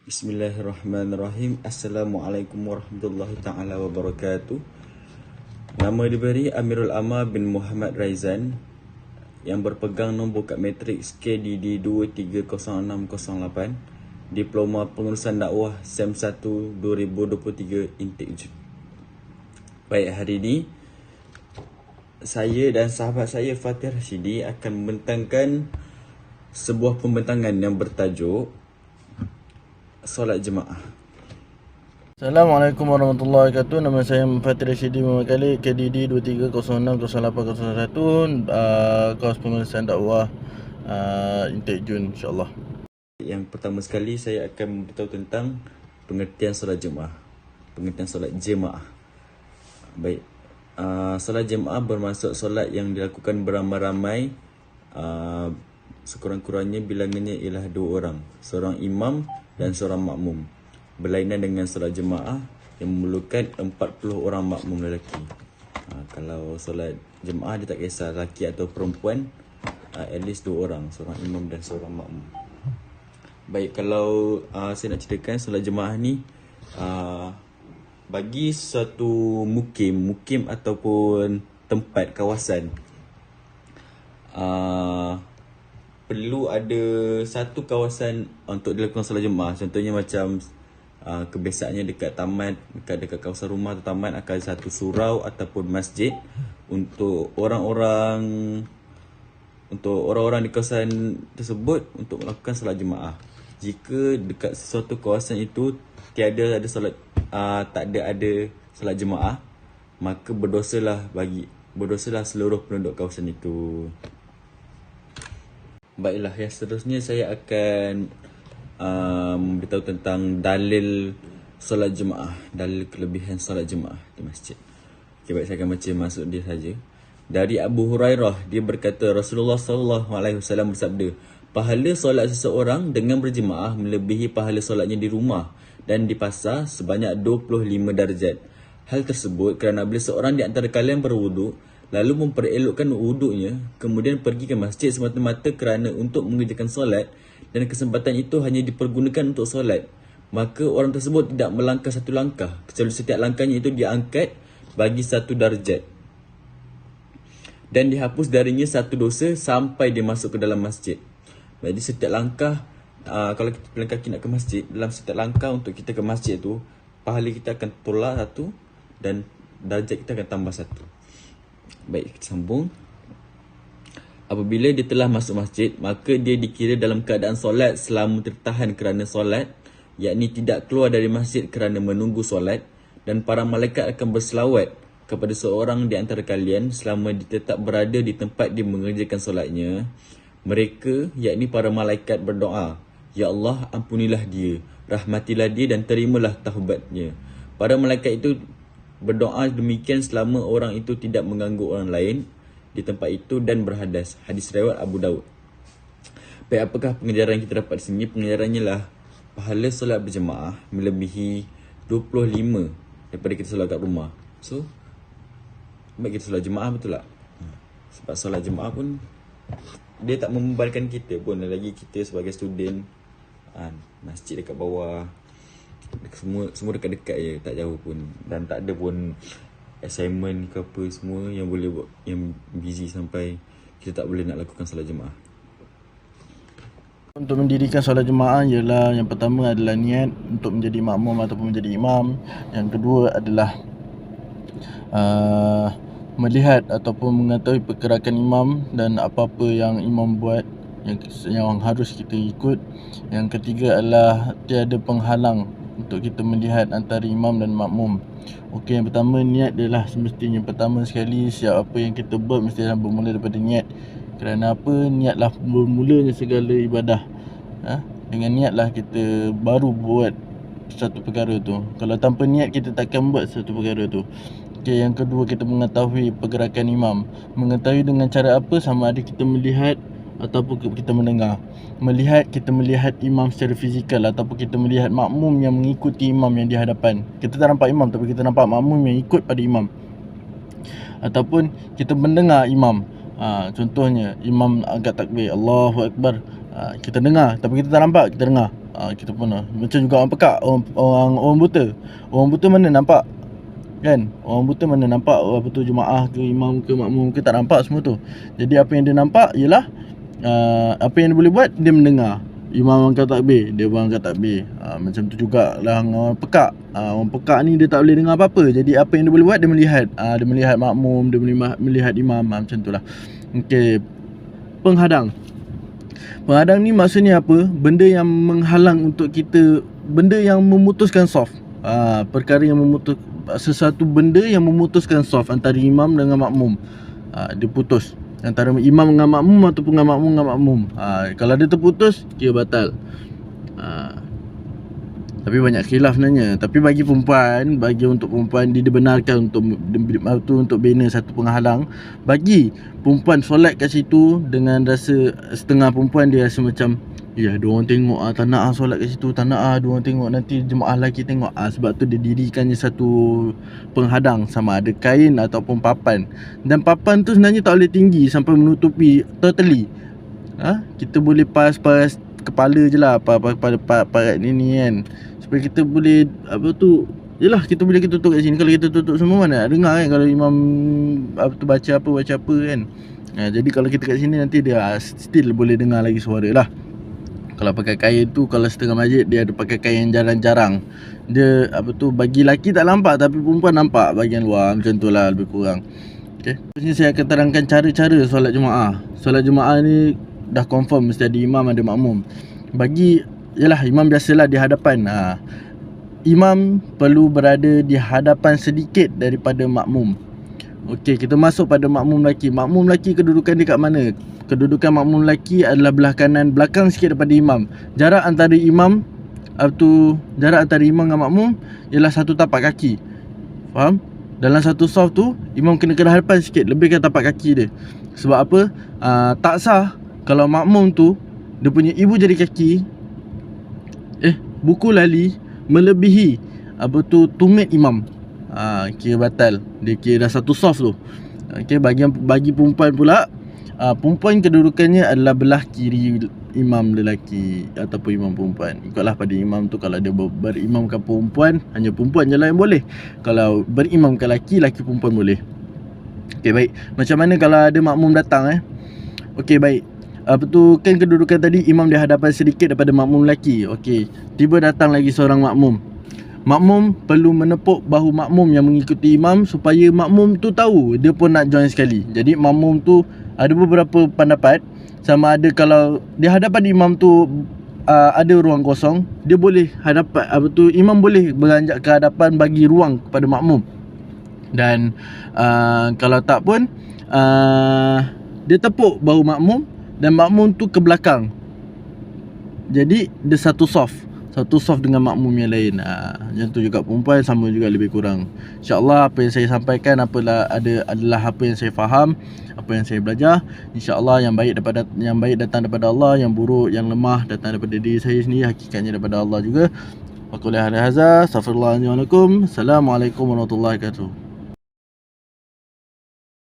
Bismillahirrahmanirrahim. Assalamualaikum warahmatullahi ta'ala wabarakatuh. Nama diberi Amirul Amar bin Muhammad Raizan yang berpegang nombor kad matriks KDD 230608, Diploma Pengurusan Dakwah SEM 1 2023 Intake. Baik, hari ini saya dan sahabat saya Fatih Rashidi akan membentangkan sebuah pembentangan yang bertajuk solat jemaah. Assalamualaikum warahmatullahi wabarakatuh. Nama saya Fatih Rashidi Memakali, KDD 23060801, kos pengurusan dakwah Intake Jun, insyaAllah. Yang pertama sekali saya akan beritahu tentang pengertian solat jemaah. Pengertian solat jemaah. Baik, solat jemaah bermaksud solat yang dilakukan beramai-ramai, sekurang-kurangnya bilangannya ialah 2 orang, seorang imam dan seorang makmum, berlainan dengan solat jemaah yang memerlukan 40 orang makmum lelaki. Kalau solat jemaah dia tak kisah lelaki atau perempuan, at least 2 orang, seorang imam dan seorang makmum. Baik, kalau saya nak ceritakan solat jemaah ni, bagi suatu mukim ataupun tempat kawasan, perlu ada satu kawasan untuk dilakukan solat jemaah. Contohnya macam kebiasaannya dekat taman, dekat kawasan rumah atau taman akan ada satu surau ataupun masjid untuk orang-orang di kawasan tersebut untuk melakukan solat jemaah. Jika dekat sesuatu kawasan itu tiada ada solat, tak ada solat jemaah, maka berdosalah seluruh penduduk kawasan itu. Baiklah, yang seterusnya saya akan memberitahu tentang dalil solat jemaah, dalil kelebihan solat jemaah di masjid. Okay, baik, saya akan baca maksud dia saja. Dari Abu Hurairah, dia berkata Rasulullah SAW bersabda, pahala solat seseorang dengan berjemaah melebihi pahala solatnya di rumah dan di pasar sebanyak 25 darjat. Hal tersebut kerana bila seorang di antara kalian berwuduk lalu memperelokkan wuduknya, kemudian pergi ke masjid semata-mata kerana untuk mengerjakan solat, dan kesempatan itu hanya dipergunakan untuk solat, maka orang tersebut tidak melangkah satu langkah kecuali setiap langkahnya itu diangkat bagi 1 darjat dan dihapus darinya 1 dosa sampai dia masuk ke dalam masjid. Jadi setiap langkah, kalau kita jalan kaki nak ke masjid, dalam setiap langkah untuk kita ke masjid tu, pahala kita akan tolak 1 dan darjat kita akan tambah 1. Baik, kita sambung. Apabila dia telah masuk masjid, maka dia dikira dalam keadaan solat selama tertahan kerana solat, yakni tidak keluar dari masjid kerana menunggu solat, dan para malaikat akan berselawat kepada seorang di antara kalian selama dia tetap berada di tempat dia mengerjakan solatnya. Mereka, yakni para malaikat, berdoa, Ya Allah, ampunilah dia, rahmatilah dia dan terimalah taubatnya. Para malaikat itu berdoa demikian selama orang itu tidak mengganggu orang lain di tempat itu dan berhadas. Hadis riwayat Abu Daud. Baik, apakah pengejaran yang kita dapat di sini? Pengejarannya lah pahala solat berjemaah melebihi 25 daripada kita solat kat rumah. So, baik kita solat jemaah, betul tak? Sebab solat jemaah pun dia tak membebankan kita pun, lagi kita sebagai student, masjid dekat bawah, semua dekat-dekat je, tak jauh pun, dan tak ada pun assignment ke apa semua yang boleh buat, yang busy sampai kita tak boleh nak lakukan solat jemaah. Untuk mendirikan solat jemaah ialah, yang pertama adalah niat untuk menjadi makmum ataupun menjadi imam. Yang kedua adalah melihat ataupun mengetahui pergerakan imam dan apa-apa yang imam buat yang harus kita ikut. Yang ketiga adalah tiada penghalang untuk kita melihat antara imam dan makmum. Okey, yang pertama, niat adalah semestinya pertama sekali setiap apa yang kita buat mestilah bermula daripada niat. Kerana apa? Niatlah bermulanya segala ibadah. Dengan niatlah kita baru buat satu perkara tu. Kalau tanpa niat kita takkan buat satu perkara tu. Okey, yang kedua, kita mengetahui pergerakan imam. Mengetahui dengan cara apa? Sama ada kita melihat ataupun kita mendengar. Melihat, kita melihat imam secara fizikal, ataupun kita melihat makmum yang mengikuti imam yang di hadapan. Kita tak nampak imam tapi kita nampak makmum yang ikut pada imam. Ataupun kita mendengar imam. Contohnya imam angkat takbir, Allahu Akbar, kita dengar tapi kita tak nampak, kita dengar. Kita pun macam juga orang pekak, orang buta. Orang buta mana nampak kan? Orang buta mana nampak apa tu jemaah ke imam ke makmum ke, tak nampak semua tu. Jadi apa yang dia nampak ialah apa yang dia boleh buat, dia mendengar. Imam angkat takbir, dia pun angkat takbir. Macam tu jugalah orang pekak. Orang pekak ni dia tak boleh dengar apa-apa. Jadi apa yang dia boleh buat, dia melihat. Dia melihat makmum, dia melihat imam. Macam tu lah. Okey. Penghadang. Penghadang ni maksudnya apa? Benda yang menghalang untuk kita, benda yang memutuskan saf. Perkara yang sesuatu benda yang memutuskan saf antara imam dengan makmum. Dia putus antara imam dengan makmum ataupun dengan makmum dengan makmum. Kalau dia terputus, kira batal. Tapi banyak khilaf sebenarnya. Tapi bagi perempuan, untuk perempuan dia dibenarkan untuk bina satu penghalang. Bagi perempuan solat kat situ dengan rasa, setengah perempuan dia rasa macam, ya, diorang tengok tak nak solat kat situ, tak nak diorang tengok, nanti jemaah lelaki tengok. Sebab tu dia dirikannya satu penghadang, sama ada kain ataupun papan. Dan papan tu sebenarnya tak boleh tinggi sampai menutupi totally. Kita boleh pas kepala je lah, parat ni kan, supaya kita boleh yelah, kita boleh tutup kat sini. Kalau kita tutup semua, mana nak dengar kan kalau imam baca apa kan. Jadi kalau kita kat sini, nanti dia still boleh dengar lagi suara lah. Kalau pakai kain tu, kalau setengah masjid dia ada pakai kain yang jarang-jarang. Dia bagi lelaki tak nampak, tapi perempuan nampak bahagian luar. Macam tu lah lebih kurang. Okay, seterusnya saya akan terangkan cara-cara solat jemaah. Solat jemaah ni dah confirm mesti ada imam, ada makmum. Yalah, imam biasalah di hadapan. Imam perlu berada di hadapan sedikit daripada makmum. Okey, kita masuk pada makmum lelaki. Makmum lelaki kedudukan dia kat mana? Kedudukan makmum lelaki adalah belah kanan, belakang sikit daripada imam. Jarak antara imam dengan makmum ialah satu tapak kaki. Faham? Dalam satu saf tu, imam kena ke hadapan sikit, lebihkan tapak kaki dia. Sebab apa? Tak sah kalau makmum tu dia punya ibu jari kaki buku lali melebihi tumit imam. Kira batal. Dia kira dah satu saf tu. Okey, bagi perempuan pula, perempuan kedudukannya adalah belah kiri imam lelaki ataupun imam perempuan. Ikutlah pada imam tu. Kalau dia berimamkan perempuan, hanya perempuan je lah yang boleh. Kalau berimamkan lelaki, lelaki perempuan boleh. Okey, baik. Macam mana kalau ada makmum datang Okey, baik. Kan kedudukan tadi imam di hadapan sedikit daripada makmum lelaki. Okey, tiba datang lagi seorang makmum. Makmum perlu menepuk bahu makmum yang mengikuti imam, supaya makmum tu tahu dia pun nak join sekali. Jadi makmum tu ada beberapa pendapat, sama ada kalau di hadapan imam tu ada ruang kosong, dia boleh imam boleh beranjak ke hadapan bagi ruang kepada makmum. Dan kalau tak pun dia tepuk bahu makmum dan makmum tu ke belakang. Jadi dia satu soft dengan makmum yang lain. Macam tu juga perempuan, sama juga lebih kurang. InsyaAllah apa yang saya sampaikan adalah apa yang saya faham, apa yang saya belajar. InsyaAllah yang baik datang daripada Allah, yang buruk, yang lemah datang daripada diri saya sendiri, hakikatnya daripada Allah juga. Wa qul hadza, astaghfirullahaladzim. Assalamualaikum warahmatullahi wabarakatuh.